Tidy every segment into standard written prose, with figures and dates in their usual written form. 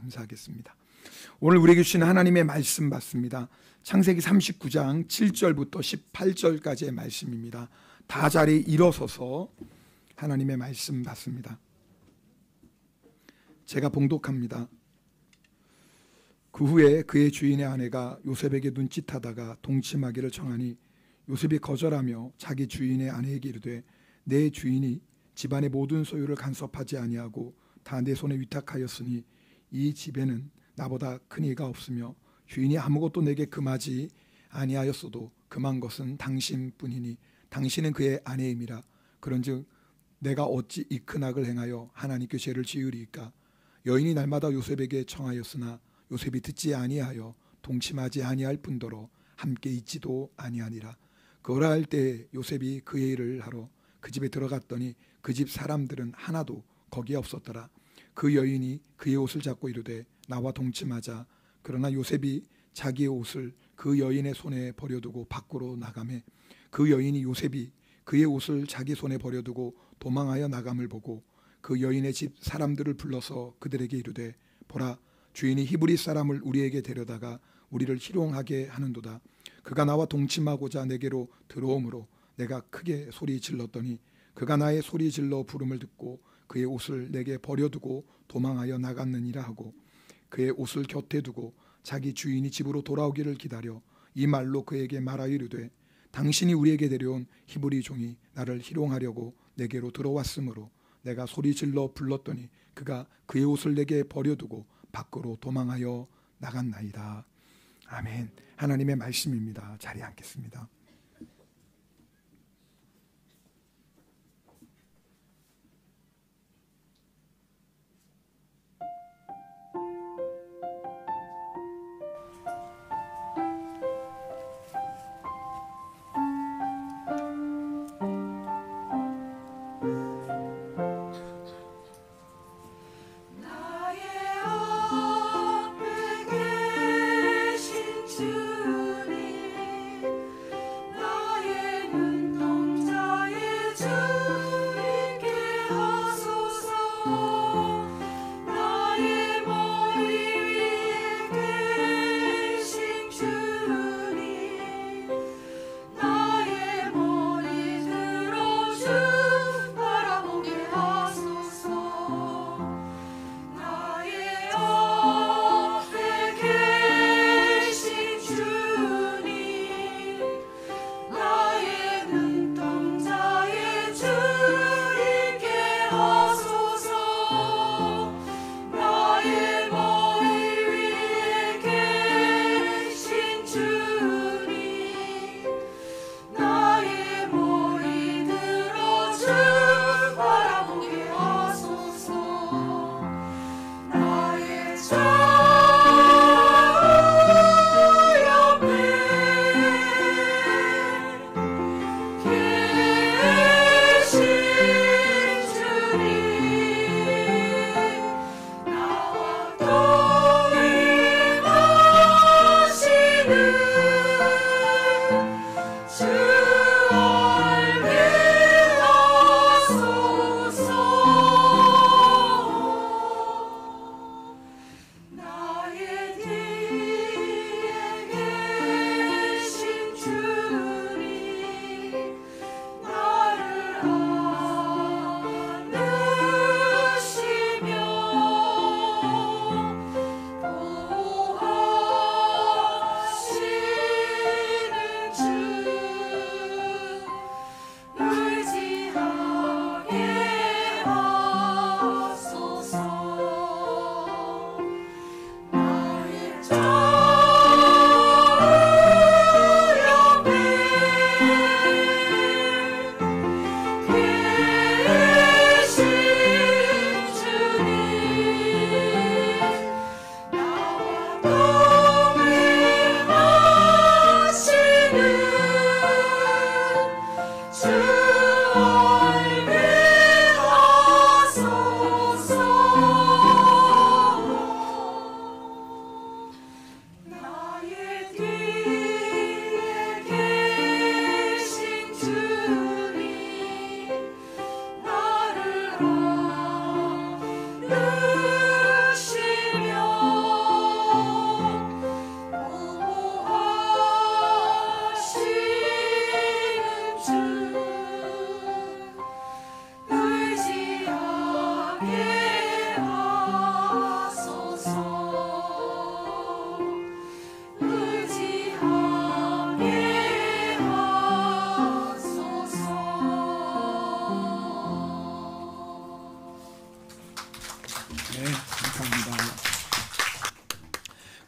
감사하겠습니다. 오늘 우리에게 주신 하나님의 말씀 받습니다. 창세기 39장 7절부터 18절까지의 말씀입니다. 다 자리 일어서서 하나님의 말씀 받습니다. 제가 봉독합니다. 그 후에 그의 주인의 아내가 요셉에게 눈짓하다가 동침하기를 청하니 요셉이 거절하며 자기 주인의 아내에게 이르되 내 주인이 집안의 모든 소유를 간섭하지 아니하고 다 내 손에 위탁하였으니 이 집에는 나보다 큰 이가 없으며 주인이 아무것도 내게 금하지 아니하였어도 금한 것은 당신뿐이니 당신은 그의 아내임이라. 그런즉 내가 어찌 이 큰 악을 행하여 하나님께 죄를 지으리이까. 여인이 날마다 요셉에게 청하였으나 요셉이 듣지 아니하여 동침하지 아니할 뿐더러 함께 있지도 아니하니라. 그러할 때 요셉이 그의 일을 하러 그 집에 들어갔더니 그 집 사람들은 하나도 거기에 없었더라. 그 여인이 그의 옷을 잡고 이르되 나와 동침하자. 그러나 요셉이 자기의 옷을 그 여인의 손에 버려두고 밖으로 나가매 그 여인이 요셉이 그의 옷을 자기 손에 버려두고 도망하여 나감을 보고 그 여인의 집 사람들을 불러서 그들에게 이르되 보라, 주인이 히브리 사람을 우리에게 데려다가 우리를 희롱하게 하는도다. 그가 나와 동침하고자 내게로 들어오므로 내가 크게 소리 질렀더니 그가 나의 소리 질러 부름을 듣고 그의 옷을 내게 버려두고 도망하여 나갔느니라 하고 그의 옷을 곁에 두고 자기 주인이 집으로 돌아오기를 기다려 이 말로 그에게 말하여 이르되 당신이 우리에게 데려온 히브리 종이 나를 희롱하려고 내게로 들어왔으므로 내가 소리 질러 불렀더니 그가 그의 옷을 내게 버려두고 밖으로 도망하여 나갔나이다. 아멘. 하나님의 말씀입니다. 자리에 앉겠습니다.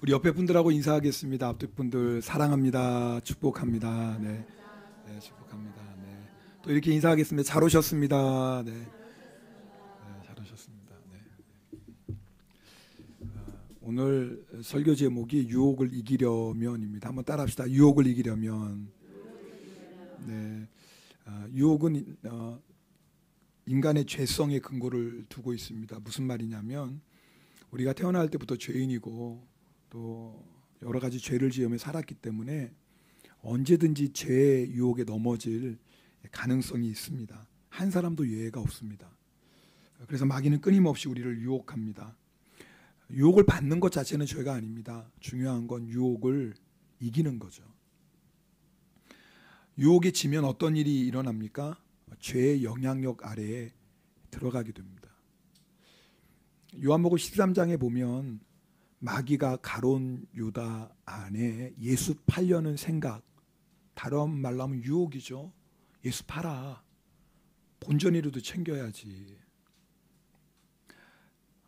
우리 옆에 분들하고 인사하겠습니다. 앞뒤 분들 사랑합니다. 축복합니다. 네, 네 축복합니다. 네. 또 이렇게 인사하겠습니다. 잘 오셨습니다. 네, 네 잘 오셨습니다. 네. 오늘 설교 제목이 유혹을 이기려면입니다. 한번 따라합시다. 유혹을 이기려면. 네, 유혹은 인간의 죄성의 근거를 두고 있습니다. 무슨 말이냐면 우리가 태어날 때부터 죄인이고 또 여러 가지 죄를 지으며 살았기 때문에 언제든지 죄의 유혹에 넘어질 가능성이 있습니다. 한 사람도 예외가 없습니다. 그래서 마귀는 끊임없이 우리를 유혹합니다. 유혹을 받는 것 자체는 죄가 아닙니다. 중요한 건 유혹을 이기는 거죠. 유혹에 지면 어떤 일이 일어납니까? 죄의 영향력 아래에 들어가게 됩니다. 요한복음 13장에 보면 마귀가 가룟 유다 안에 예수 팔려는 생각, 다른 말로 하면 유혹이죠. 예수 팔아. 본전이라도 챙겨야지.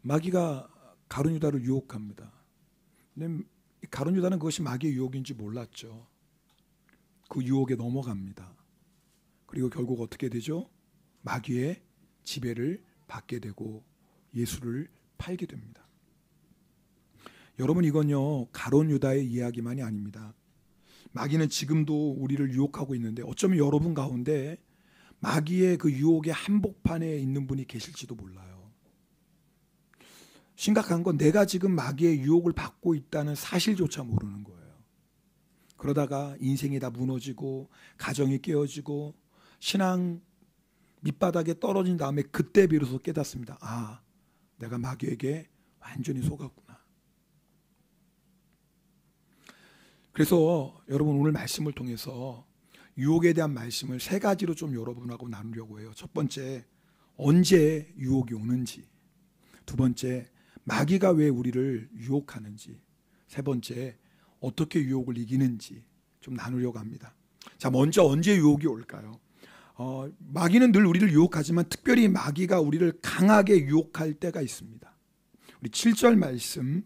마귀가 가룟 유다를 유혹합니다. 근데 가룟 유다는 그것이 마귀의 유혹인지 몰랐죠. 그 유혹에 넘어갑니다. 그리고 결국 어떻게 되죠? 마귀의 지배를 받게 되고 예수를 팔게 됩니다. 여러분 이건요 가룟 유다의 이야기만이 아닙니다. 마귀는 지금도 우리를 유혹하고 있는데 어쩌면 여러분 가운데 마귀의 그 유혹의 한복판에 있는 분이 계실지도 몰라요. 심각한 건 내가 지금 마귀의 유혹을 받고 있다는 사실조차 모르는 거예요. 그러다가 인생이 다 무너지고 가정이 깨어지고 신앙 밑바닥에 떨어진 다음에 그때 비로소 깨닫습니다. 아, 내가 마귀에게 완전히 속았구나. 그래서 여러분 오늘 말씀을 통해서 유혹에 대한 말씀을 세 가지로 좀 여러분하고 나누려고 해요. 첫 번째, 언제 유혹이 오는지. 두 번째, 마귀가 왜 우리를 유혹하는지. 세 번째, 어떻게 유혹을 이기는지 좀 나누려고 합니다. 자, 먼저 언제 유혹이 올까요? 마귀는 늘 우리를 유혹하지만 특별히 마귀가 우리를 강하게 유혹할 때가 있습니다. 우리 7절 말씀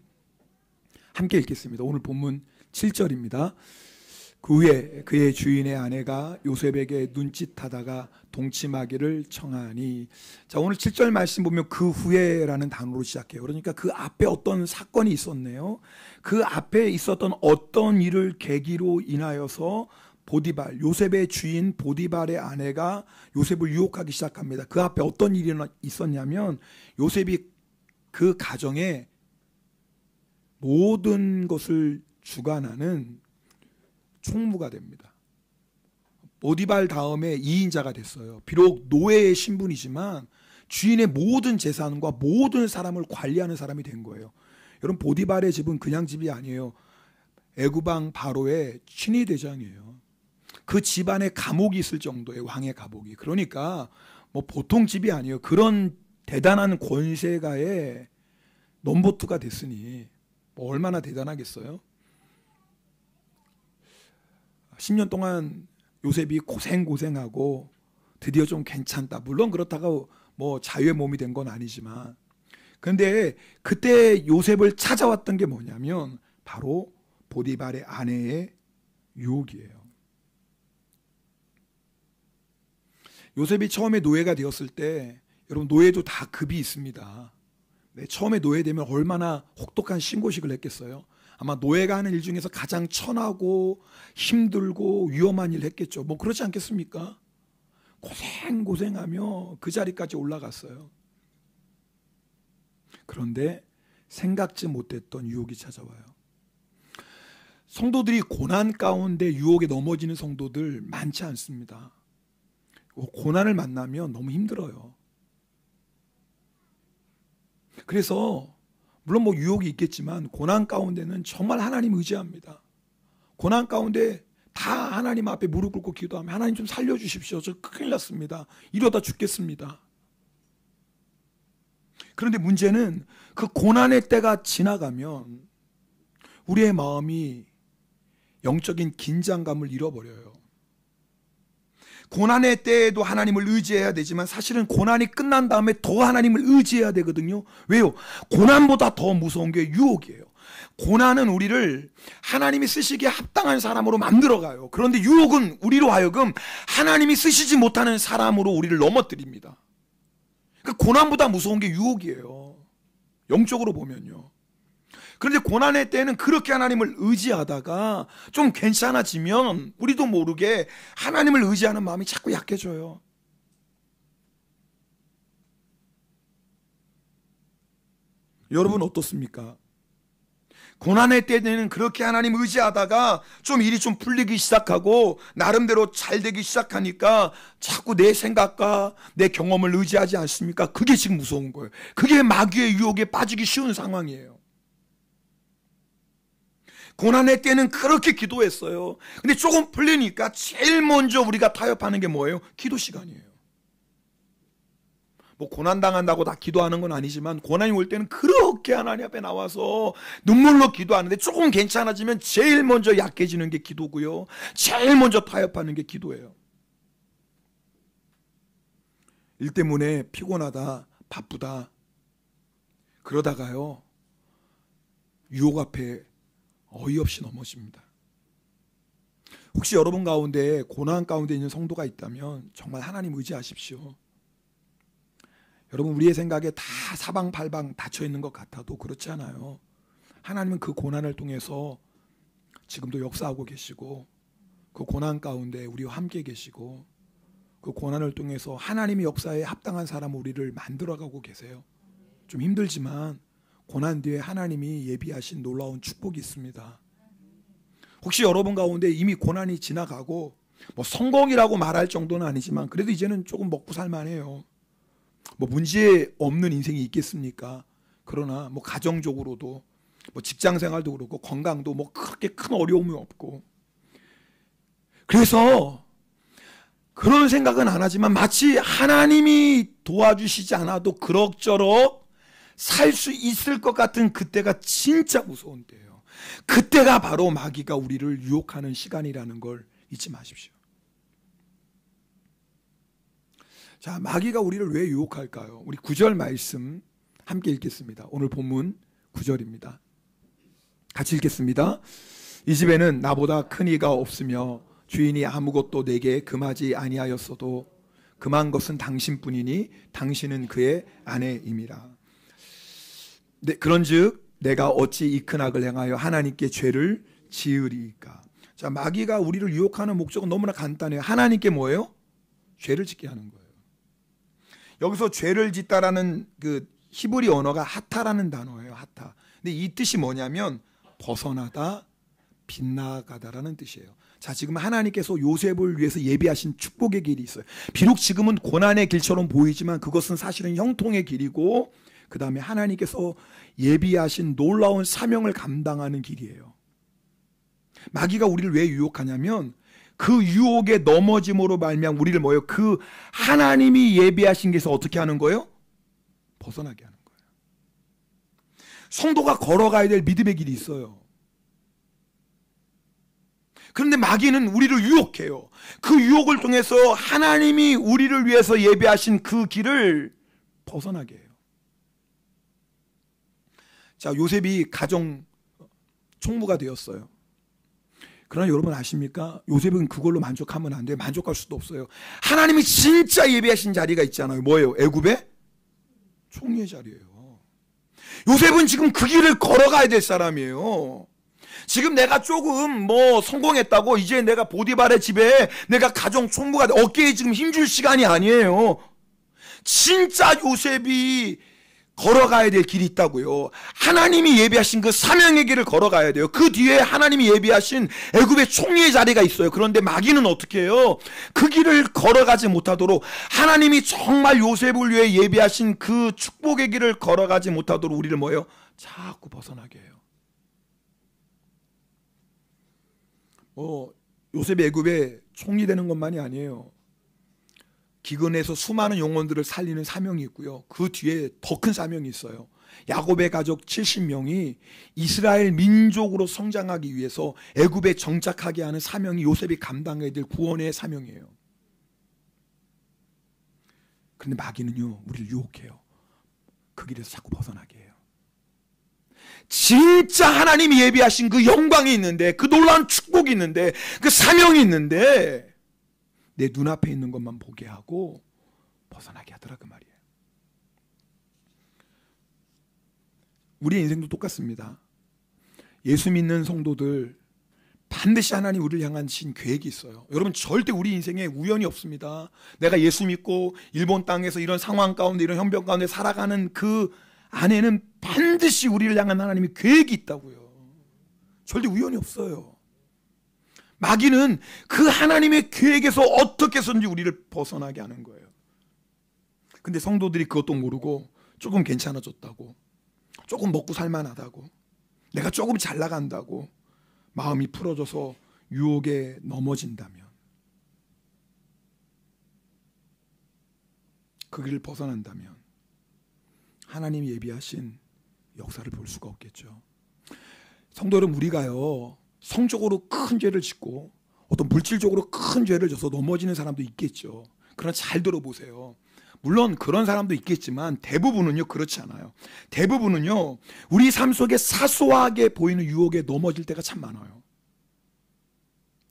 함께 읽겠습니다. 오늘 본문 7절입니다. 그 후에 그의 주인의 아내가 요셉에게 눈짓하다가 동침하기를 청하니. 자, 오늘 7절 말씀 보면 그 후에라는 단어로 시작해요. 그러니까 그 앞에 어떤 사건이 있었네요. 그 앞에 있었던 어떤 일을 계기로 인하여서 보디발, 요셉의 주인 보디발의 아내가 요셉을 유혹하기 시작합니다. 그 앞에 어떤 일이 있었냐면 요셉이 그 가정에 모든 것을 주관하는 총무가 됩니다. 보디발 다음에 2인자가 됐어요. 비록 노예의 신분이지만 주인의 모든 재산과 모든 사람을 관리하는 사람이 된 거예요. 여러분 보디발의 집은 그냥 집이 아니에요. 애굽왕 바로의 친위 대장이에요. 그 집안에 감옥이 있을 정도의 왕의 감옥이. 그러니까 뭐 보통 집이 아니에요. 그런 대단한 권세가의 넘버2가 됐으니 뭐 얼마나 대단하겠어요? 10년 동안 요셉이 고생하고 드디어 좀 괜찮다. 물론 그렇다가 뭐 자유의 몸이 된 건 아니지만, 그런데 그때 요셉을 찾아왔던 게 뭐냐면 바로 보디발의 아내의 유혹이에요. 요셉이 처음에 노예가 되었을 때, 여러분 노예도 다 급이 있습니다. 네, 처음에 노예되면 얼마나 혹독한 신고식을 했겠어요. 아마 노예가 하는 일 중에서 가장 천하고 힘들고 위험한 일을 했겠죠. 뭐 그렇지 않겠습니까? 고생하며 그 자리까지 올라갔어요. 그런데 생각지 못했던 유혹이 찾아와요. 성도들이 고난 가운데 유혹에 넘어지는 성도들 많지 않습니다. 고난을 만나면 너무 힘들어요. 그래서 물론 뭐 유혹이 있겠지만 고난 가운데는 정말 하나님 의지합니다. 고난 가운데 다 하나님 앞에 무릎 꿇고 기도하면 하나님 좀 살려주십시오. 저 큰일 났습니다. 이러다 죽겠습니다. 그런데 문제는 그 고난의 때가 지나가면 우리의 마음이 영적인 긴장감을 잃어버려요. 고난의 때에도 하나님을 의지해야 되지만 사실은 고난이 끝난 다음에 더 하나님을 의지해야 되거든요. 왜요? 고난보다 더 무서운 게 유혹이에요. 고난은 우리를 하나님이 쓰시기에 합당한 사람으로 만들어가요. 그런데 유혹은 우리로 하여금 하나님이 쓰시지 못하는 사람으로 우리를 넘어뜨립니다. 그러니까 고난보다 무서운 게 유혹이에요. 영적으로 보면요. 그런데 고난의 때는 그렇게 하나님을 의지하다가 좀 괜찮아지면 우리도 모르게 하나님을 의지하는 마음이 자꾸 약해져요. 여러분 어떻습니까? 고난의 때는 그렇게 하나님 의지하다가 좀 일이 좀 풀리기 시작하고 나름대로 잘 되기 시작하니까 자꾸 내 생각과 내 경험을 의지하지 않습니까? 그게 지금 무서운 거예요. 그게 마귀의 유혹에 빠지기 쉬운 상황이에요. 고난의 때는 그렇게 기도했어요. 근데 조금 풀리니까 제일 먼저 우리가 타협하는 게 뭐예요? 기도 시간이에요. 뭐 고난당한다고 다 기도하는 건 아니지만 고난이 올 때는 그렇게 하나님 앞에 나와서 눈물로 기도하는데 조금 괜찮아지면 제일 먼저 약해지는 게 기도고요. 제일 먼저 타협하는 게 기도예요. 일 때문에 피곤하다, 바쁘다 그러다가요 유혹 앞에 어이없이 넘어집니다. 혹시 여러분 가운데 고난 가운데 있는 성도가 있다면 정말 하나님 의지하십시오. 여러분 우리의 생각에 다 사방팔방 닫혀있는 것 같아도 그렇지 않아요. 하나님은 그 고난을 통해서 지금도 역사하고 계시고 그 고난 가운데 우리와 함께 계시고 그 고난을 통해서 하나님의 역사에 합당한 사람 우리를 만들어가고 계세요. 좀 힘들지만 고난 뒤에 하나님이 예비하신 놀라운 축복이 있습니다. 혹시 여러분 가운데 이미 고난이 지나가고 뭐 성공이라고 말할 정도는 아니지만 그래도 이제는 조금 먹고 살만해요. 뭐 문제 없는 인생이 있겠습니까? 그러나 뭐 가정적으로도 뭐 직장 생활도 그렇고 건강도 뭐 그렇게 큰 어려움이 없고 그래서 그런 생각은 안 하지만 마치 하나님이 도와주시지 않아도 그럭저럭 살 수 있을 것 같은 그때가 진짜 무서운 때예요. 그때가 바로 마귀가 우리를 유혹하는 시간이라는 걸 잊지 마십시오. 자, 마귀가 우리를 왜 유혹할까요? 우리 9절 말씀 함께 읽겠습니다. 오늘 본문 9절입니다. 같이 읽겠습니다. 이 집에는 나보다 큰 이가 없으며 주인이 아무것도 내게 금하지 아니하였어도 금한 것은 당신뿐이니 당신은 그의 아내임이라. 네, 그런즉 내가 어찌 이 큰 악을 행하여 하나님께 죄를 지으리까. 자, 마귀가 우리를 유혹하는 목적은 너무나 간단해요. 하나님께 뭐예요? 죄를 짓게 하는 거예요. 여기서 죄를 짓다라는 그 히브리 언어가 하타라는 단어예요. 하타. 근데 이 뜻이 뭐냐면 벗어나다, 빗나가다라는 뜻이에요. 자, 지금 하나님께서 요셉을 위해서 예비하신 축복의 길이 있어요. 비록 지금은 고난의 길처럼 보이지만 그것은 사실은 형통의 길이고 그 다음에 하나님께서 예비하신 놀라운 사명을 감당하는 길이에요. 마귀가 우리를 왜 유혹하냐면 그 유혹에 넘어짐으로 말미암아 우리를 뭐예요? 그 하나님이 예비하신 길에서 어떻게 하는 거예요? 벗어나게 하는 거예요. 성도가 걸어가야 될 믿음의 길이 있어요. 그런데 마귀는 우리를 유혹해요. 그 유혹을 통해서 하나님이 우리를 위해서 예비하신 그 길을 벗어나게 해요. 자, 요셉이 가정 총무가 되었어요. 그러나 여러분 아십니까? 요셉은 그걸로 만족하면 안 돼요. 만족할 수도 없어요. 하나님이 진짜 예비하신 자리가 있잖아요. 뭐예요? 애굽의 총리의 자리예요. 요셉은 지금 그 길을 걸어가야 될 사람이에요. 지금 내가 조금 뭐 성공했다고 이제 내가 보디발의 집에 내가 가정 총무가 어깨에 지금 힘줄 시간이 아니에요. 진짜 요셉이 걸어가야 될 길이 있다고요. 하나님이 예비하신 그 사명의 길을 걸어가야 돼요. 그 뒤에 하나님이 예비하신 애굽의 총리의 자리가 있어요. 그런데 마귀는 어떻게 해요? 그 길을 걸어가지 못하도록 하나님이 정말 요셉을 위해 예비하신 그 축복의 길을 걸어가지 못하도록 우리를 뭐예요? 자꾸 벗어나게 해요. 요셉이 애굽의 총리 되는 것만이 아니에요. 기근에서 수많은 영혼들을 살리는 사명이 있고요. 그 뒤에 더 큰 사명이 있어요. 야곱의 가족 70명이 이스라엘 민족으로 성장하기 위해서 애굽에 정착하게 하는 사명이 요셉이 감당해야 될 구원의 사명이에요. 그런데 마귀는요, 우리를 유혹해요. 그 길에서 자꾸 벗어나게 해요. 진짜 하나님이 예비하신 그 영광이 있는데, 그 놀라운 축복이 있는데, 그 사명이 있는데 내 눈앞에 있는 것만 보게 하고 벗어나게 하더라, 그 말이에요. 우리의 인생도 똑같습니다. 예수 믿는 성도들 반드시 하나님 우리를 향한 신 계획이 있어요. 여러분, 절대 우리 인생에 우연이 없습니다. 내가 예수 믿고 일본 땅에서 이런 상황 가운데, 이런 형편 가운데 살아가는 그 안에는 반드시 우리를 향한 하나님의 계획이 있다고요. 절대 우연이 없어요. 마귀는 그 하나님의 계획에서 어떻게 해서든지 우리를 벗어나게 하는 거예요. 근데 성도들이 그것도 모르고 조금 괜찮아졌다고, 조금 먹고 살만하다고, 내가 조금 잘 나간다고 마음이 풀어져서 유혹에 넘어진다면, 그 길을 벗어난다면 하나님이 예비하신 역사를 볼 수가 없겠죠. 성도 여러분, 우리가요, 성적으로 큰 죄를 짓고 어떤 물질적으로 큰 죄를 져서 넘어지는 사람도 있겠죠. 그러나 잘 들어보세요. 물론 그런 사람도 있겠지만 대부분은요, 그렇지 않아요. 대부분은요, 우리 삶 속에 사소하게 보이는 유혹에 넘어질 때가 참 많아요.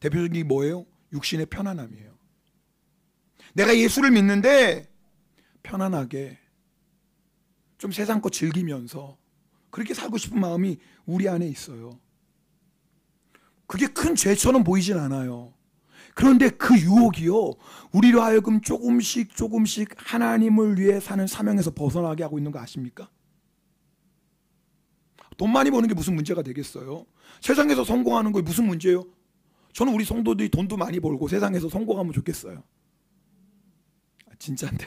대표적인 게 뭐예요? 육신의 편안함이에요. 내가 예수를 믿는데 편안하게 좀 세상 거 즐기면서 그렇게 살고 싶은 마음이 우리 안에 있어요. 그게 큰 죄처럼 보이진 않아요. 그런데 그 유혹이요, 우리로 하여금 조금씩 하나님을 위해 사는 사명에서 벗어나게 하고 있는 거 아십니까? 돈 많이 버는 게 무슨 문제가 되겠어요? 세상에서 성공하는 거 무슨 문제예요? 저는 우리 성도들이 돈도 많이 벌고 세상에서 성공하면 좋겠어요. 진짜인데.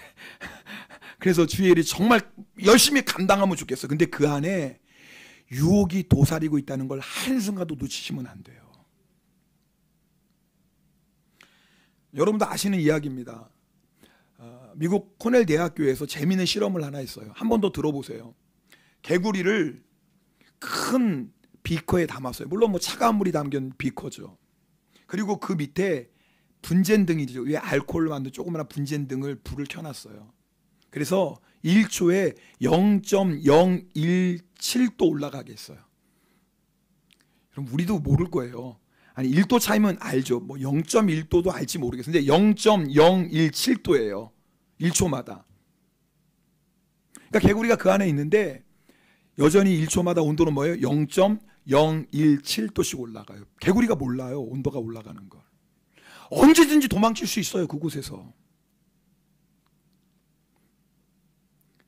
그래서 주의 일을 정말 열심히 감당하면 좋겠어요. 근데 그 안에 유혹이 도사리고 있다는 걸 한순간도 놓치시면 안 돼요. 여러분도 아시는 이야기입니다. 미국 코넬 대학교에서 재미있는 실험을 하나 했어요. 한 번 더 들어보세요. 개구리를 큰 비커에 담았어요. 물론 뭐 차가운 물이 담긴 비커죠. 그리고 그 밑에 분젠등이죠. 위에 알코올로 만든 조그마한 분젠등을 불을 켜놨어요. 그래서 1초에 0.017도 올라가게 했어요. 그럼 우리도 모를 거예요. 아니 1도 차이면 알죠. 뭐 0.1도도 알지 모르겠어요. 근데 0.017도예요. 1초마다. 그러니까 개구리가 그 안에 있는데 여전히 1초마다 온도는 뭐예요? 0.017도씩 올라가요. 개구리가 몰라요, 온도가 올라가는 걸. 언제든지 도망칠 수 있어요, 그곳에서.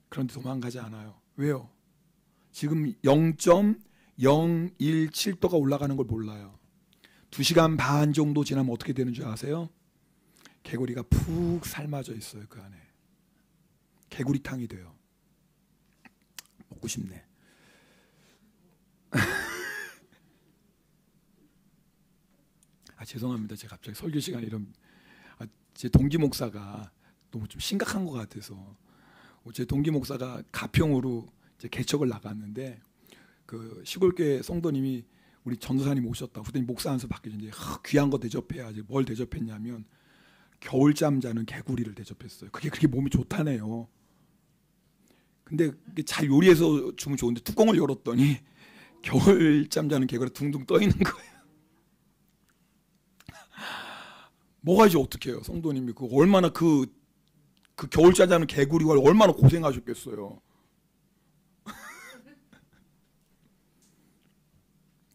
그런데 도망가지 않아요. 왜요? 지금 0.017도가 올라가는 걸 몰라요. 2시간 반 정도 지나면 어떻게 되는 줄 아세요? 개구리가 푹 삶아져 있어요, 그 안에. 개구리탕이 돼요. 먹고 싶네. 죄송합니다. 제가 갑자기 설교 시간에 이런, 제 동기 목사가 너무 좀 심각한 것 같아서, 제 동기 목사가 가평으로 이제 개척을 나갔는데 그 시골교회 성도님이 우리 전도사님 오셨다. 그랬더니 목사 안수 받기 전에 귀한 거 대접해야지. 뭘 대접했냐면 겨울잠 자는 개구리를 대접했어요. 그게 그렇게 몸이 좋다네요. 근데 잘 요리해서 주면 좋은데 뚜껑을 열었더니 겨울잠 자는 개구리가 둥둥 떠 있는 거예요. 뭐가 이제 어떻게 해요? 성도님이 그 얼마나 그 겨울잠 자는 개구리가 얼마나 고생하셨겠어요.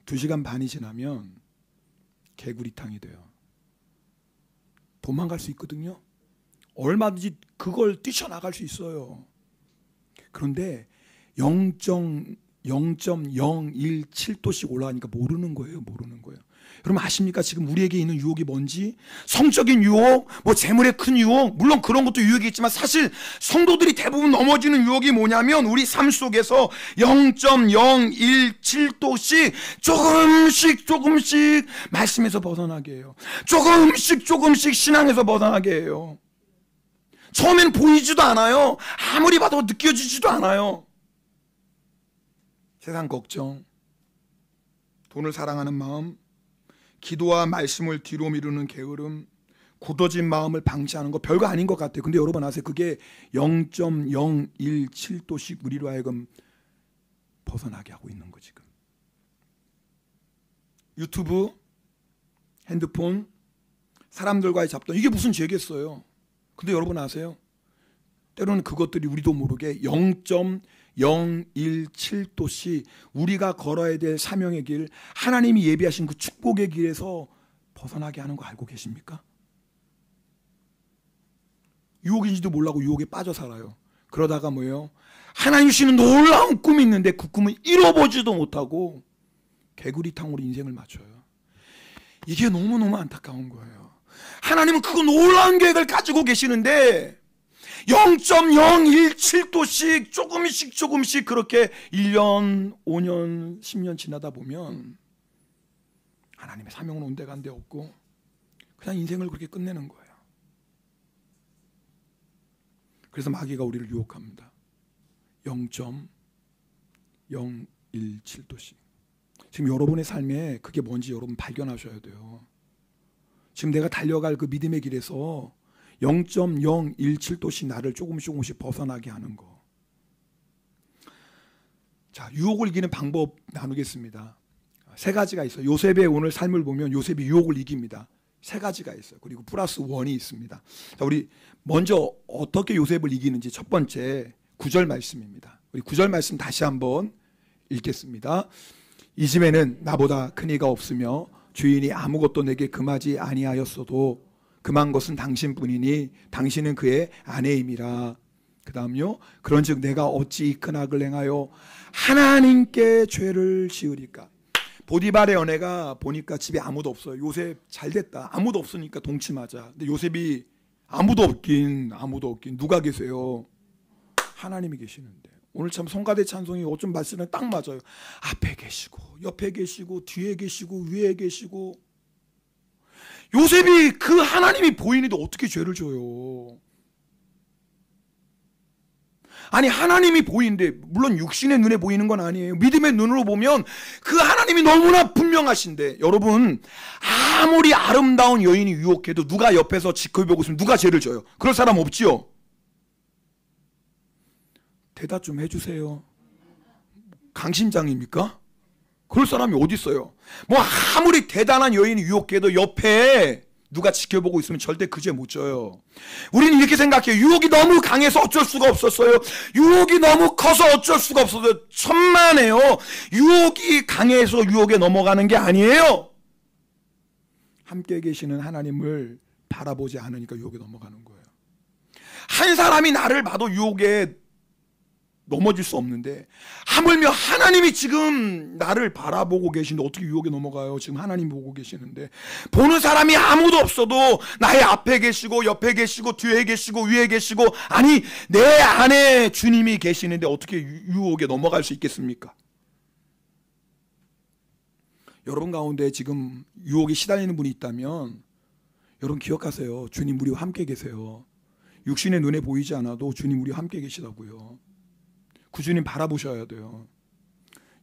2시간 반이 지나면 개구리탕이 돼요. 도망갈 수 있거든요. 얼마든지 그걸 뛰쳐나갈 수 있어요. 그런데 0.017도씩 올라가니까 모르는 거예요. 여러분 아십니까? 지금 우리에게 있는 유혹이 뭔지? 성적인 유혹, 뭐 재물의 큰 유혹, 물론 그런 것도 유혹이 있지만 사실 성도들이 대부분 넘어지는 유혹이 뭐냐면 우리 삶 속에서 0.017도씩 조금씩 말씀에서 벗어나게 해요. 조금씩 신앙에서 벗어나게 해요. 처음에는 보이지도 않아요. 아무리 봐도 느껴지지도 않아요. 세상 걱정, 돈을 사랑하는 마음, 기도와 말씀을 뒤로 미루는 게으름, 굳어진 마음을 방치하는 거 별거 아닌 것 같아요. 근데 여러분 아세요? 그게 0.017도씩 우리로 하여금 벗어나게 하고 있는 거 지금. 유튜브, 핸드폰, 사람들과의 잡담, 이게 무슨 죄겠어요. 근데 여러분 아세요? 때로는 그것들이 우리도 모르게 0.017도씩 우리가 걸어야 될 사명의 길, 하나님이 예비하신 그 축복의 길에서 벗어나게 하는 거 알고 계십니까? 유혹인지도 몰라고 유혹에 빠져 살아요. 그러다가 뭐예요? 하나님 주시는 놀라운 꿈이 있는데 그 꿈을 이뤄보지도 못하고 개구리탕으로 인생을 맞춰요. 이게 너무너무 안타까운 거예요. 하나님은 그 놀라운 계획을 가지고 계시는데 0.017도씩 조금씩 그렇게 1년, 5년, 10년 지나다 보면 하나님의 사명은 온데간데 없고 그냥 인생을 그렇게 끝내는 거예요. 그래서 마귀가 우리를 유혹합니다. 0.017도씩. 지금 여러분의 삶에 그게 뭔지 여러분 발견하셔야 돼요. 지금 내가 달려갈 그 믿음의 길에서 0.017도씩 나를 조금씩 벗어나게 하는 거. 자, 유혹을 이기는 방법 나누겠습니다. 세 가지가 있어요. 요셉의 오늘 삶을 보면 요셉이 유혹을 이깁니다. 세 가지가 있어요. 그리고 플러스 원이 있습니다. 자, 우리 먼저 어떻게 요셉을 이기는지 첫 번째 9절 말씀입니다. 우리 9절 말씀 다시 한번 읽겠습니다. 이 집에는 나보다 큰 이가 없으며 주인이 아무것도 내게 금하지 아니하였어도 금한 것은 당신뿐이니 당신은 그의 아내임이라. 그 다음요. 그런즉 내가 어찌 이 큰 악을 행하여 하나님께 죄를 지으리까. 보디발의 연애가 보니까 집에 아무도 없어요. 요셉 잘됐다. 아무도 없으니까 동침하자. 근데 요셉이 아무도 없긴 누가 계세요? 하나님이 계시는데. 오늘 참 성가대 찬송이 어쩜 말씀은 딱 맞아요. 앞에 계시고 옆에 계시고 뒤에 계시고 위에 계시고. 요셉이 그 하나님이 보이는데 어떻게 죄를 져요? 아니 하나님이 보이는데, 물론 육신의 눈에 보이는 건 아니에요. 믿음의 눈으로 보면 그 하나님이 너무나 분명하신데, 여러분 아무리 아름다운 여인이 유혹해도 누가 옆에서 지켜보고 있으면 누가 죄를 져요? 그럴 사람 없지요? 대답 좀 해주세요. 강심장입니까? 그럴 사람이 어디 있어요? 뭐 아무리 대단한 여인이 유혹해도 옆에 누가 지켜보고 있으면 절대 그 죄 못 져요. 우리는 이렇게 생각해요. 유혹이 너무 강해서 어쩔 수가 없었어요. 유혹이 너무 커서 어쩔 수가 없었어요. 천만에요. 유혹이 강해서 유혹에 넘어가는 게 아니에요. 함께 계시는 하나님을 바라보지 않으니까 유혹에 넘어가는 거예요. 한 사람이 나를 봐도 유혹에 넘어질 수 없는데, 하물며 하나님이 지금 나를 바라보고 계신데 어떻게 유혹에 넘어가요? 지금 하나님 보고 계시는데. 보는 사람이 아무도 없어도 나의 앞에 계시고 옆에 계시고 뒤에 계시고 위에 계시고, 아니 내 안에 주님이 계시는데 어떻게 유혹에 넘어갈 수 있겠습니까? 여러분 가운데 지금 유혹에 시달리는 분이 있다면 여러분 기억하세요. 주님 우리와 함께 계세요. 육신의 눈에 보이지 않아도 주님 우리와 함께 계시다고요. 그 주님 바라보셔야 돼요.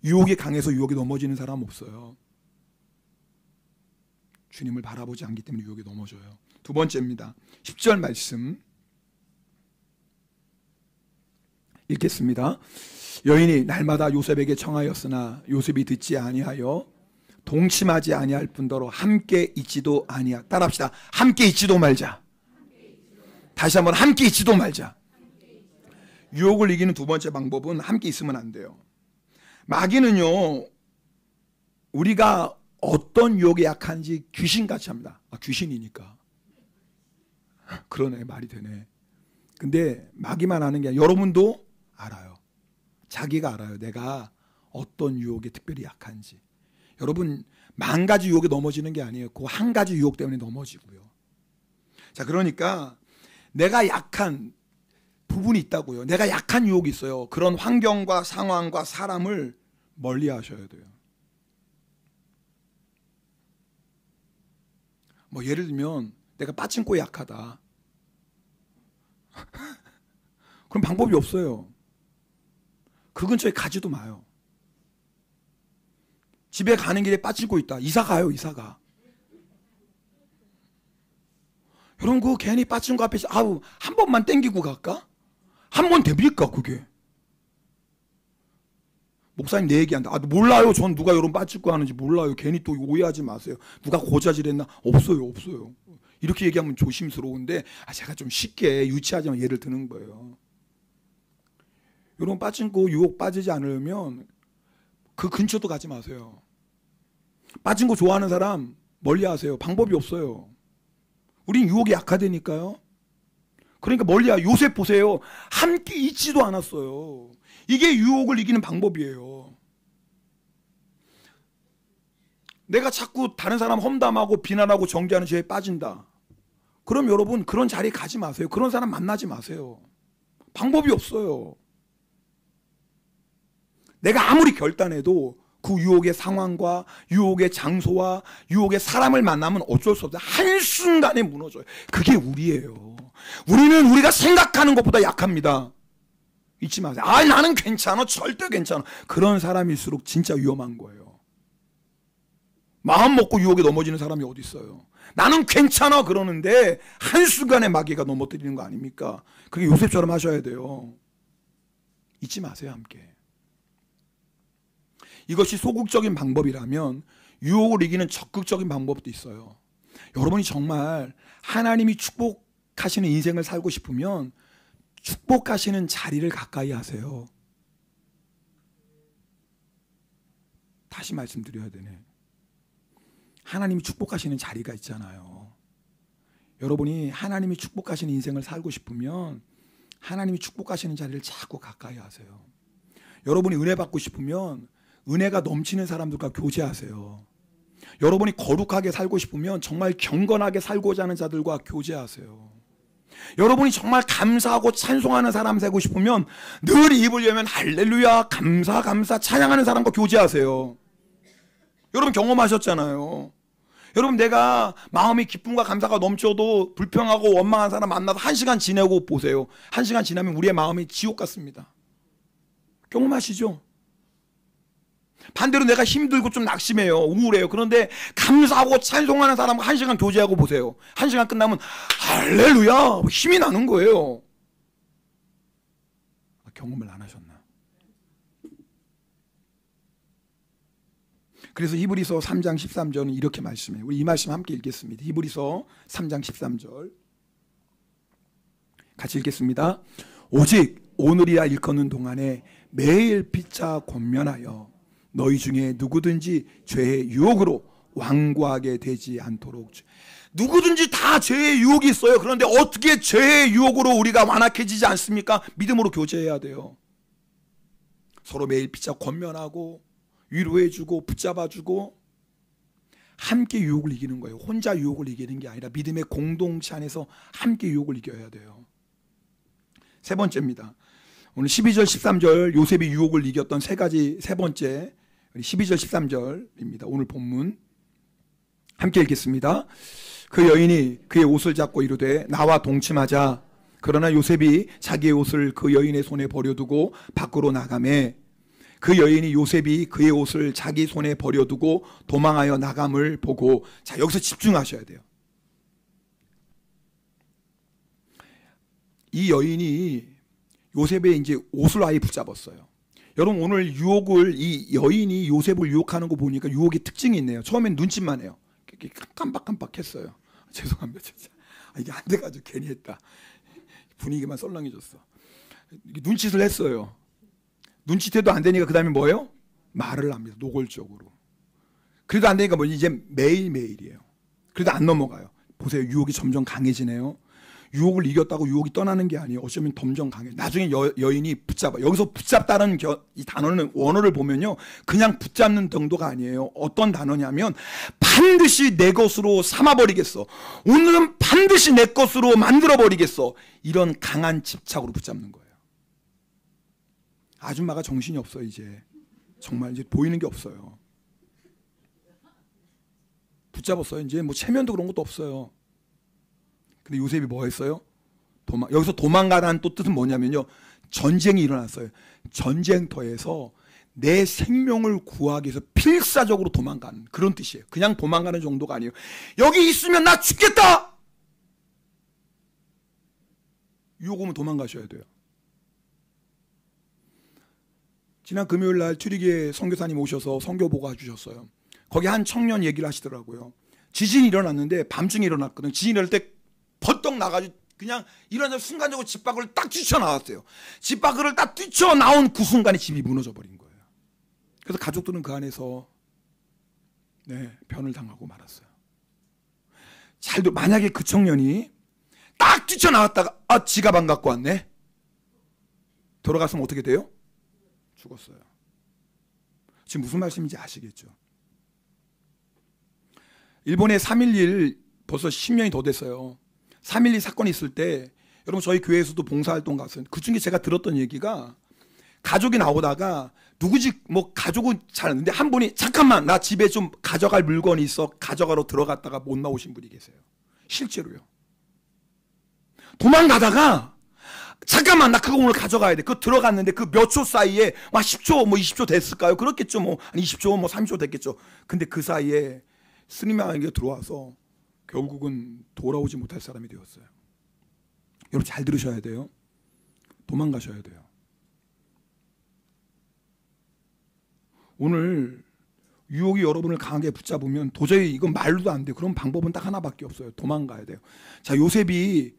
유혹이 강해서 유혹에 넘어지는 사람 없어요. 주님을 바라보지 않기 때문에 유혹에 넘어져요. 두 번째입니다. 10절 말씀 읽겠습니다. 여인이 날마다 요셉에게 청하였으나 요셉이 듣지 아니하여 동침하지 아니할 뿐더러 함께 있지도 아니하. 따라합시다. 함께 있지도 말자. 다시 한번 함께 있지도 말자. 유혹을 이기는 두 번째 방법은 함께 있으면 안 돼요. 마귀는요, 우리가 어떤 유혹에 약한지 귀신같이 합니다. 아, 귀신이니까. 그러네, 말이 되네. 근데 마귀만 아는 게 아니라 여러분도 알아요. 자기가 알아요. 내가 어떤 유혹에 특별히 약한지. 여러분, 만 가지 유혹에 넘어지는 게 아니에요. 그 한 가지 유혹 때문에 넘어지고요. 자, 그러니까 내가 약한 부분이 있다고요. 내가 약한 유혹이 있어요. 그런 환경과 상황과 사람을 멀리 하셔야 돼요. 뭐 예를 들면 내가 빠친코에 약하다. 그럼 방법이 없어요. 그 근처에 가지도 마요. 집에 가는 길에 빠친코 있다. 이사 가요. 이사 가. 여러분 그 괜히 빠친코 앞에 아우 한 번만 땡기고 갈까? 한 번 됩니까 그게? 목사님 내 얘기한다. 몰라요. 전 누가 여러분 빠질 거 하는지 몰라요. 괜히 또 오해하지 마세요. 누가 고자질했나? 없어요. 이렇게 얘기하면 조심스러운데 제가 좀 쉽게 유치하지만 예를 드는 거예요. 여러분 빠진 거 유혹 빠지지 않으려면 그 근처도 가지 마세요. 빠진 거 좋아하는 사람 멀리 하세요. 방법이 없어요. 우린 유혹이 약하다니까요. 그러니까 멀리 하. 요셉 보세요. 함께 있지도 않았어요. 이게 유혹을 이기는 방법이에요. 내가 자꾸 다른 사람 험담하고 비난하고 정죄하는 죄에 빠진다. 그럼 여러분 그런 자리에 가지 마세요. 그런 사람 만나지 마세요. 방법이 없어요. 내가 아무리 결단해도 그 유혹의 상황과 유혹의 장소와 유혹의 사람을 만나면 어쩔 수 없어요. 한순간에 무너져요. 그게 우리예요. 우리는 우리가 생각하는 것보다 약합니다. 잊지 마세요. 나는 괜찮아. 절대 괜찮아. 그런 사람일수록 진짜 위험한 거예요. 마음 먹고 유혹에 넘어지는 사람이 어디 있어요. 나는 괜찮아 그러는데 한순간에 마귀가 넘어뜨리는 거 아닙니까? 그게 요셉처럼 하셔야 돼요. 잊지 마세요. 함께. 이것이 소극적인 방법이라면 유혹을 이기는 적극적인 방법도 있어요. 여러분이 정말 하나님이 축복하시는 인생을 살고 싶으면 축복하시는 자리를 가까이 하세요. 다시 말씀드려야 되네. 하나님이 축복하시는 자리가 있잖아요. 여러분이 하나님이 축복하시는 인생을 살고 싶으면 하나님이 축복하시는 자리를 자꾸 가까이 하세요. 여러분이 은혜 받고 싶으면 은혜가 넘치는 사람들과 교제하세요. 여러분이 거룩하게 살고 싶으면 정말 경건하게 살고자 하는 자들과 교제하세요. 여러분이 정말 감사하고 찬송하는 사람 되고 싶으면 늘 입을 열면 할렐루야 감사 찬양하는 사람과 교제하세요. 여러분 경험하셨잖아요. 여러분 내가 마음이 기쁨과 감사가 넘쳐도 불평하고 원망한 사람 만나서 1시간 지내고 보세요. 1시간 지나면 우리의 마음이 지옥 같습니다. 경험하시죠? 반대로 내가 힘들고 좀 낙심해요. 우울해요. 그런데 감사하고 찬송하는 사람과 1시간 교제하고 보세요. 1시간 끝나면 할렐루야 힘이 나는 거예요. 경험을 안 하셨나? 그래서 히브리서 3장 13절은 이렇게 말씀해요. 우리 이 말씀 함께 읽겠습니다. 히브리서 3장 13절 같이 읽겠습니다. 오직 오늘이라 일컫는 동안에 매일 피차 권면하여 너희 중에 누구든지 죄의 유혹으로 완고하게 되지 않도록. 누구든지 다 죄의 유혹이 있어요. 그런데 어떻게 죄의 유혹으로 우리가 완악해지지 않습니까? 믿음으로 교제해야 돼요. 서로 매일 피차 권면하고 위로해주고 붙잡아주고 함께 유혹을 이기는 거예요. 혼자 유혹을 이기는 게 아니라 믿음의 공동체 안에서 함께 유혹을 이겨야 돼요. 세 번째입니다. 오늘 12절 13절 요셉이 유혹을 이겼던 세 번째 12절 13절입니다. 오늘 본문 함께 읽겠습니다. 그 여인이 그의 옷을 잡고 이르되 나와 동침하자. 그러나 요셉이 자기의 옷을 그 여인의 손에 버려두고 밖으로 나가매 그 여인이 요셉이 그의 옷을 자기 손에 버려두고 도망하여 나감을 보고. 자, 여기서 집중하셔야 돼요. 이 여인이 요셉의 이제 옷을 아예 붙잡았어요. 여러분 오늘 유혹을 이 여인이 요셉을 유혹하는 거 보니까 유혹의 특징이 있네요. 처음엔 눈짓만 해요. 깜빡깜빡했어요. 죄송합니다. 진짜. 이게 안 돼가지고 괜히 했다. 분위기만 썰렁해졌어. 눈짓을 했어요. 눈짓해도 안 되니까 그 다음에 뭐예요? 말을 합니다. 노골적으로. 그래도 안 되니까 뭐지? 이제 매일매일이에요. 그래도 안 넘어가요. 보세요. 유혹이 점점 강해지네요. 유혹을 이겼다고 유혹이 떠나는 게 아니에요. 어쩌면 점점 강해. 나중에 여인이 붙잡아. 여기서 붙잡다는 이 단어는 원어를 보면요. 그냥 붙잡는 정도가 아니에요. 어떤 단어냐면 반드시 내 것으로 삼아버리겠어. 오늘은 반드시 내 것으로 만들어버리겠어. 이런 강한 집착으로 붙잡는 거예요. 아줌마가 정신이 없어 이제. 정말 이제 보이는 게 없어요. 붙잡았어요. 이제 뭐 체면도 그런 것도 없어요. 근데 요셉이 뭐 했어요? 여기서 도망가라는 또 뜻은 뭐냐면요. 전쟁이 일어났어요. 전쟁터에서 내 생명을 구하기 위해서 필사적으로 도망가는 그런 뜻이에요. 그냥 도망가는 정도가 아니에요. 여기 있으면 나 죽겠다! 유혹 오면 도망가셔야 돼요. 지난 금요일 날 트리기에 선교사님 오셔서 선교 보고 와주셨어요. 거기 한 청년 얘기를 하시더라고요. 지진이 일어났는데 밤중에 일어났거든. 지진이 일어날 때 벌떡 나가지고 그냥 일어나서 순간적으로 집 밖을 딱 뛰쳐나왔어요. 집 밖을 딱 뛰쳐나온 그 순간에 집이 무너져 버린 거예요. 그래서 가족들은 그 안에서 변을 당하고 말았어요. 만약에 그 청년이 딱 뛰쳐나왔다가 지갑 안 갖고 왔네. 돌아갔으면 어떻게 돼요? 죽었어요. 지금 무슨 말씀인지 아시겠죠? 일본의 3.11 벌써 10년이 더 됐어요. 3.12 사건이 있을 때 여러분 저희 교회에서도 봉사활동 갔어요. 그중에 제가 들었던 얘기가 가족이 나오다가 누구지 뭐 가족은 잘 아는데 한 분이 잠깐만 나 집에 좀 가져갈 물건이 있어 가져가러 들어갔다가 못 나오신 분이 계세요. 실제로요. 도망가다가 잠깐만 나 그거 오늘 가져가야 돼. 그거 들어갔는데 그 몇 초 사이에 막 10초 뭐 20초 됐을까요? 그렇겠죠. 뭐 한 20초 뭐 30초 됐겠죠. 근데 그 사이에 스님에게 들어와서 결국은 돌아오지 못할 사람이 되었어요. 여러분 잘 들으셔야 돼요. 도망가셔야 돼요. 오늘 유혹이 여러분을 강하게 붙잡으면 도저히 이건 말로도 안 돼요. 그런 방법은 딱 하나밖에 없어요. 도망가야 돼요. 자, 요셉이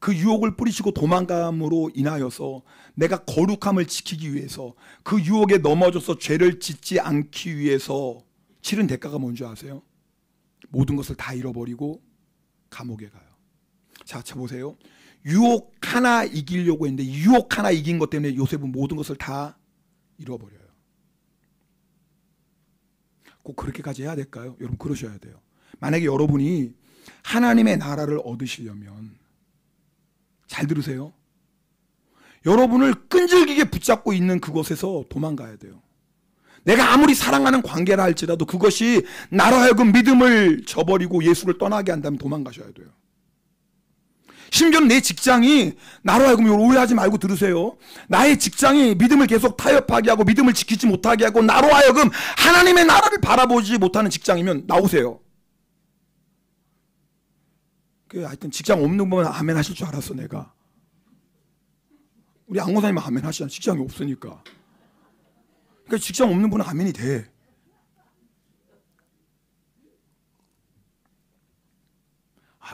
그 유혹을 뿌리치고 도망감으로 인하여서 내가 거룩함을 지키기 위해서 그 유혹에 넘어져서 죄를 짓지 않기 위해서 치른 대가가 뭔지 아세요? 모든 것을 다 잃어버리고 감옥에 가요. 자, 보세요. 유혹 하나 이기려고 했는데 유혹 하나 이긴 것 때문에 요셉은 모든 것을 다 잃어버려요. 꼭 그렇게까지 해야 될까요? 여러분 그러셔야 돼요. 만약에 여러분이 하나님의 나라를 얻으시려면 잘 들으세요. 여러분을 끈질기게 붙잡고 있는 그곳에서 도망가야 돼요. 내가 아무리 사랑하는 관계라 할지라도 그것이 나로 하여금 믿음을 저버리고 예수를 떠나게 한다면 도망가셔야 돼요. 심지어는 내 직장이 나로 하여금 오해하지 말고 들으세요. 나의 직장이 믿음을 계속 타협하게 하고 믿음을 지키지 못하게 하고 나로 하여금 하나님의 나라를 바라보지 못하는 직장이면 나오세요. 하여튼 직장 없는 분은 아멘 하실 줄 알았어 내가. 우리 안고사님은 아멘 하시잖아. 직장이 없으니까. 그러니까 직장 없는 분은 아멘이 돼.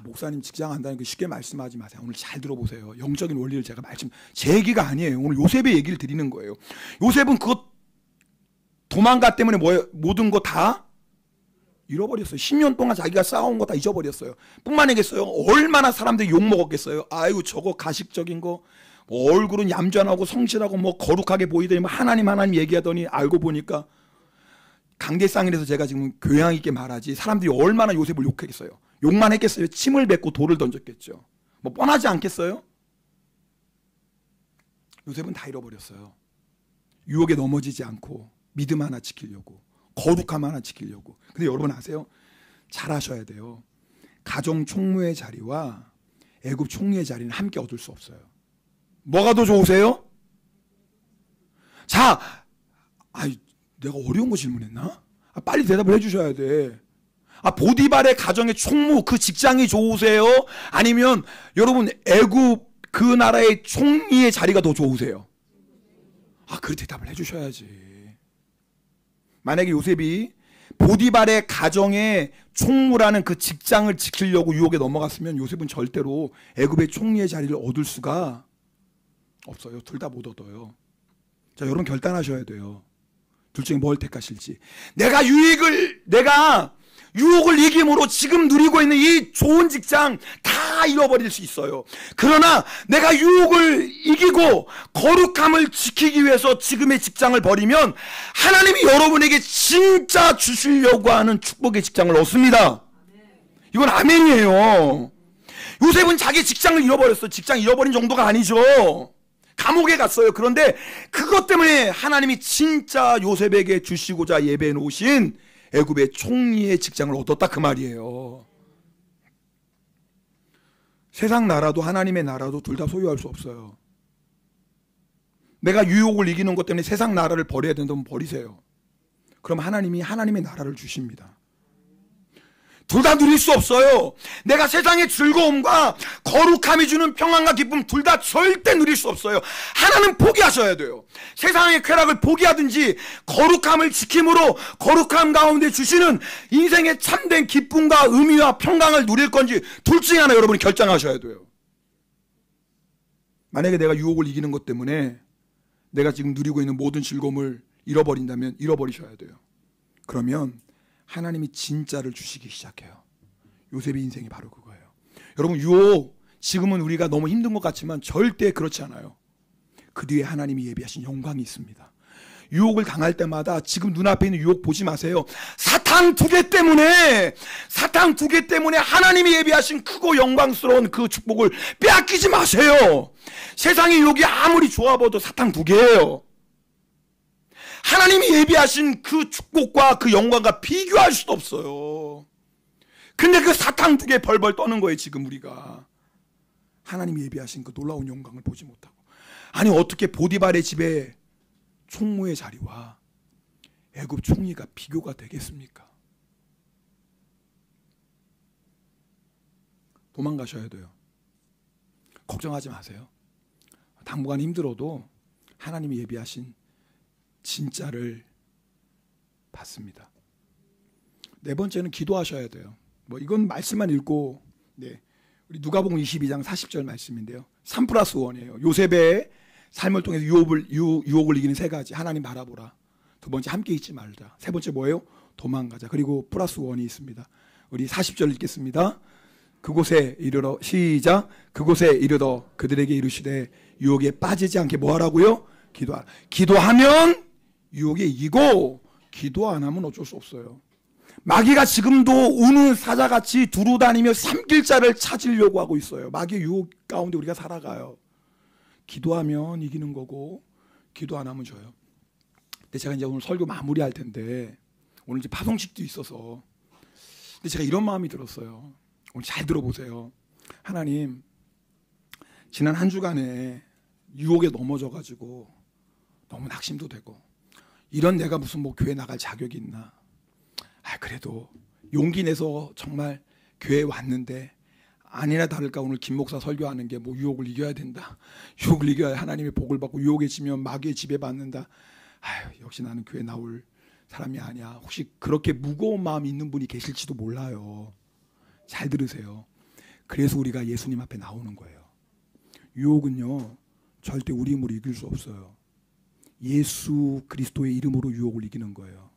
목사님 직장 한다는 거 쉽게 말씀하지 마세요. 오늘 잘 들어보세요. 영적인 원리를 제가 제 얘기가 아니에요. 오늘 요셉의 얘기를 드리는 거예요. 요셉은 그것 도망가 때문에 모든 거 다 잃어버렸어요. 10년 동안 자기가 쌓아온 거 다 잊어버렸어요. 뿐만 아니겠어요. 얼마나 사람들이 욕먹었겠어요. 아이고 저거 가식적인 거 뭐 얼굴은 얌전하고 성실하고 뭐 거룩하게 보이더니 뭐 하나님 얘기하더니 알고 보니까 강대상이라서 제가 지금 교양 있게 말하지 사람들이 얼마나 요셉을 욕했겠어요. 욕만 했겠어요. 침을 뱉고 돌을 던졌겠죠. 뭐 뻔하지 않겠어요? 요셉은 다 잃어버렸어요. 유혹에 넘어지지 않고 믿음 하나 지키려고 거룩함 하나 지키려고. 근데 여러분 아세요? 잘 아셔야 돼요. 가정 총무의 자리와 애굽 총리의 자리는 함께 얻을 수 없어요. 뭐가 더 좋으세요? 자, 내가 어려운 거 질문했나? 빨리 대답을 해주셔야 돼. 보디발의 가정의 총무 그 직장이 좋으세요? 아니면 여러분 애굽 그 나라의 총리의 자리가 더 좋으세요? 그래 대답을 해주셔야지. 만약에 요셉이 보디발의 가정의 총무라는 그 직장을 지키려고 유혹에 넘어갔으면 요셉은 절대로 애굽의 총리의 자리를 얻을 수가 없어요. 둘 다 못 얻어요. 자, 여러분 결단하셔야 돼요. 둘 중에 뭘 택하실지. 내가 유혹을 이김으로 지금 누리고 있는 이 좋은 직장 다 잃어버릴 수 있어요. 그러나 내가 유혹을 이기고 거룩함을 지키기 위해서 지금의 직장을 버리면 하나님이 여러분에게 진짜 주시려고 하는 축복의 직장을 얻습니다. 이건 아멘이에요. 요셉은 자기 직장을 잃어버렸어요. 직장 잃어버린 정도가 아니죠. 감옥에 갔어요. 그런데 그것 때문에 하나님이 진짜 요셉에게 주시고자 예배해 놓으신 애굽의 총리의 직장을 얻었다 그 말이에요. 세상 나라도 하나님의 나라도 둘 다 소유할 수 없어요. 내가 유혹을 이기는 것 때문에 세상 나라를 버려야 된다면 버리세요. 그럼 하나님이 하나님의 나라를 주십니다. 둘 다 누릴 수 없어요. 내가 세상의 즐거움과 거룩함이 주는 평안과 기쁨 둘 다 절대 누릴 수 없어요. 하나는 포기하셔야 돼요. 세상의 쾌락을 포기하든지 거룩함을 지킴으로 거룩함 가운데 주시는 인생의 참된 기쁨과 의미와 평강을 누릴 건지 둘 중에 하나 여러분이 결정하셔야 돼요. 만약에 내가 유혹을 이기는 것 때문에 내가 지금 누리고 있는 모든 즐거움을 잃어버린다면 잃어버리셔야 돼요. 그러면 하나님이 진짜를 주시기 시작해요. 요셉의 인생이 바로 그거예요. 여러분, 유혹 지금은 우리가 너무 힘든 것 같지만 절대 그렇지 않아요. 그 뒤에 하나님이 예비하신 영광이 있습니다. 유혹을 당할 때마다 지금 눈앞에 있는 유혹 보지 마세요. 사탕 2개 때문에 하나님이 예비하신 크고 영광스러운 그 축복을 빼앗기지 마세요. 세상의 유혹이 아무리 좋아 보여도 사탕 2개예요. 하나님이 예비하신 그 축복과 그 영광과 비교할 수도 없어요. 근데 그 사탕 2개 벌벌 떠는 거예요. 지금 우리가 하나님이 예비하신 그 놀라운 영광을 보지 못하고. 아니, 어떻게 보디발의 집에 총무의 자리와 애굽 총리가 비교가 되겠습니까? 도망가셔야 돼요. 걱정하지 마세요. 당분간 힘들어도 하나님이 예비하신 진짜를 받습니다. 네 번째는 기도하셔야 돼요. 뭐 이건 말씀만 읽고, 우리 누가복음 22장 40절 말씀인데요. 3+1이에요. 요셉의 삶을 통해서 유혹을 이기는 3가지. 하나님 바라보라. 2번째, 함께 있지 말자. 3번째 뭐예요? 도망가자. 그리고 +1이 있습니다. 우리 40절 읽겠습니다. 그곳에 이르러, 시작. 그곳에 이르러 그들에게 이르시되 유혹에 빠지지 않게 뭐 하라고요? 기도하라. 기도하면 유혹에 이기고, 기도 안 하면 어쩔 수 없어요. 마귀가 지금도 우는 사자같이 두루다니며 삼킬자를 찾으려고 하고 있어요. 마귀의 유혹 가운데 우리가 살아가요. 기도하면 이기는 거고, 기도 안 하면 져요. 근데 제가 이제 오늘 설교 마무리할 텐데, 오늘 이제 파송식도 있어서, 근데 제가 이런 마음이 들었어요. 오늘 잘 들어보세요. 하나님, 지난 한 주간에 유혹에 넘어져가지고 너무 낙심도 되고, 이런 내가 무슨 뭐 교회 나갈 자격이 있나? 그래도 용기 내서 정말 교회에 왔는데, 아니나 다를까 오늘 김 목사 설교하는 게 뭐 유혹을 이겨야 된다. 유혹을 이겨야 하나님의 복을 받고, 유혹에 지면 마귀의 지배받는다. 역시 나는 교회 나올 사람이 아니야. 혹시 그렇게 무거운 마음이 있는 분이 계실지도 몰라요. 잘 들으세요. 그래서 우리가 예수님 앞에 나오는 거예요. 유혹은요, 절대 우리 힘으로 이길 수 없어요. 예수 그리스도의 이름으로 유혹을 이기는 거예요.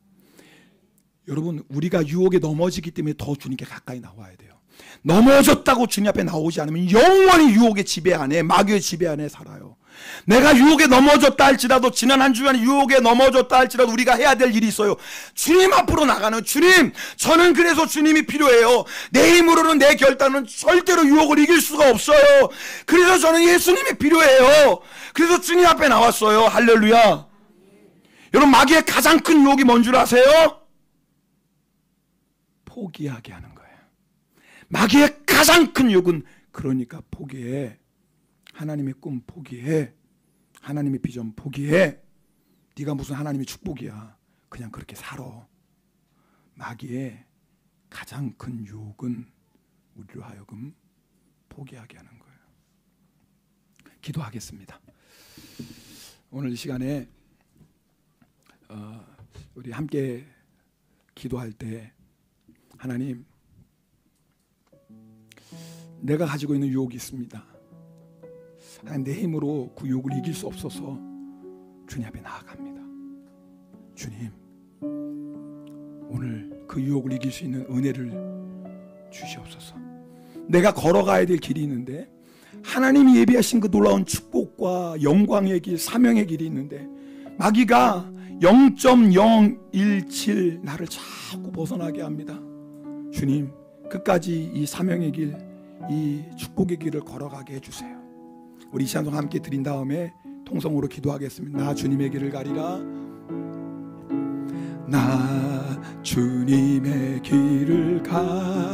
여러분, 우리가 유혹에 넘어지기 때문에 더 주님께 가까이 나와야 돼요. 넘어졌다고 주님 앞에 나오지 않으면 영원히 유혹의 지배 안에, 마귀의 지배 안에 살아요. 내가 유혹에 넘어졌다 할지라도, 지난 한 주간 유혹에 넘어졌다 할지라도 우리가 해야 될 일이 있어요. 주님 앞으로 나가는, 주님, 저는 그래서 주님이 필요해요. 내 힘으로는, 내 결단은 절대로 유혹을 이길 수가 없어요. 그래서 저는 예수님이 필요해요. 그래서 주님 앞에 나왔어요. 할렐루야. 여러분, 마귀의 가장 큰 유혹이 뭔 줄 아세요? 포기하게 하는 거예요. 마귀의 가장 큰 유혹은, 그러니까 포기해. 하나님의 꿈 포기해. 하나님의 비전 포기해. 네가 무슨 하나님의 축복이야. 그냥 그렇게 살아. 마귀의 가장 큰 유혹은 우리로 하여금 포기하게 하는 거예요. 기도하겠습니다. 오늘 이 시간에 우리 함께 기도할 때, 하나님, 내가 가지고 있는 유혹이 있습니다. 하나님, 내 힘으로 그 유혹을 이길 수 없어서 주님 앞에 나아갑니다. 주님, 오늘 그 유혹을 이길 수 있는 은혜를 주시옵소서. 내가 걸어가야 될 길이 있는데, 하나님이 예비하신 그 놀라운 축복과 영광의 길, 사명의 길이 있는데, 마귀가 0.017 나를 자꾸 벗어나게 합니다. 주님, 끝까지 이 사명의 길, 이 축복의 길을 걸어가게 해주세요. 우리 이 찬송 함께 드린 다음에 통성으로 기도하겠습니다. 나 주님의 길을 가리라. 나 주님의 길을 가